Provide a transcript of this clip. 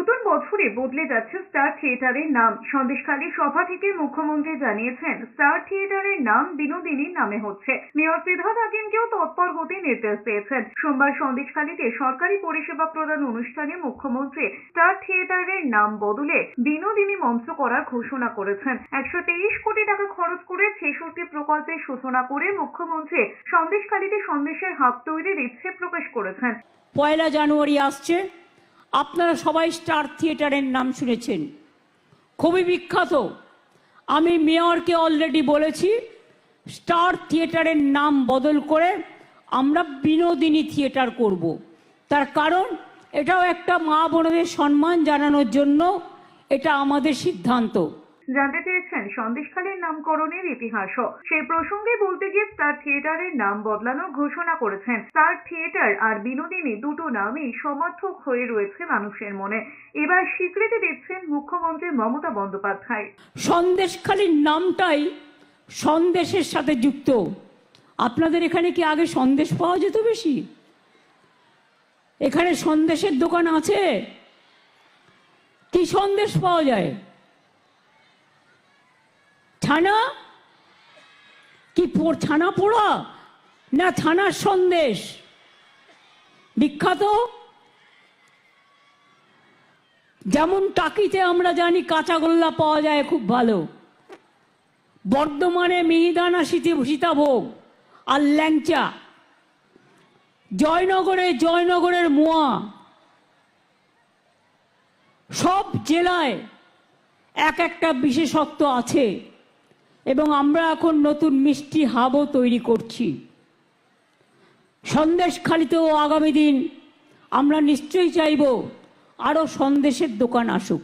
নতুন বছরে বদলে যাচ্ছে স্টার থিয়েটারের নাম। সন্দেশখালী সভা থেকে মুখ্যমন্ত্রী জানিয়েছেন স্টার থিয়েটারের নাম বিনোদিনীর নামে হচ্ছে। মেয়র ফিরহাদ হাকিমকেও তৎপর হতে নির্দেশ দিয়েছেন। সোমবার সন্দেশখালীতে সরকারি পরিষেবা প্রদান অনুষ্ঠানে মুখ্যমন্ত্রী স্টার থিয়েটারের নাম বদলে বিনোদিনী মঞ্চ করার ঘোষণা করেছেন। 123 কোটি টাকা খরচ করে 66 প্রকল্পের সূচনা করে মুখ্যমন্ত্রী সন্দেশখালীতে সন্দেশের হাব তৈরির ইচ্ছে প্রকাশ করেছেন। 1 জানুয়ারি আসছে, আপনারা সবাই স্টার থিয়েটারের নাম শুনেছেন, খুবই বিখ্যাত। আমি মেয়রকে অলরেডি বলেছি স্টার থিয়েটারের নাম বদল করে আমরা বিনোদিনী থিয়েটার করব। তার কারণ এটাও একটা মা বোনদের সম্মান জানানোর জন্য এটা আমাদের সিদ্ধান্ত। জানতে চেয়েছেন সন্দেশখালীর নামকরণের ইতিহাসও। সেই প্রসঙ্গে বলতে গিয়ে স্টার থিয়েটারের নাম বদলানোর ঘোষণা করেছেন। স্টার থিয়েটার আর বিনোদিনী দুটো নামই সমর্থক হয়ে রয়েছে মানুষের মনে। এবার স্বীকৃতি দিচ্ছেন মুখ্যমন্ত্রী মমতা বন্দ্যোপাধ্যায়। সন্দেশখালীর নামটাই সন্দেশের সাথে যুক্ত। আপনাদের এখানে কি আগে সন্দেশ পাওয়া যেত বেশি? এখানে সন্দেশের দোকান আছে? কি সন্দেশ পাওয়া যায়? ছানা কি ছানা পোড়া না ছানার সন্দেশ বিখ্যাত? যেমন টাকিতে আমরা জানি কাঁচাগোল্লা পাওয়া যায় খুব ভালো, বর্ধমানে মিহিদানা সীতাভোগ আর ল্যাংচা, জয়নগরের মোয়া, সব জেলায় এক একটা বিশেষত্ব আছে এবং আমরা এখন নতুন মিষ্টি হাবও তৈরি করছি। সন্দেশখালীতেও আগামী দিন আমরা নিশ্চয়ই চাইব আরও সন্দেশের দোকান আসুক।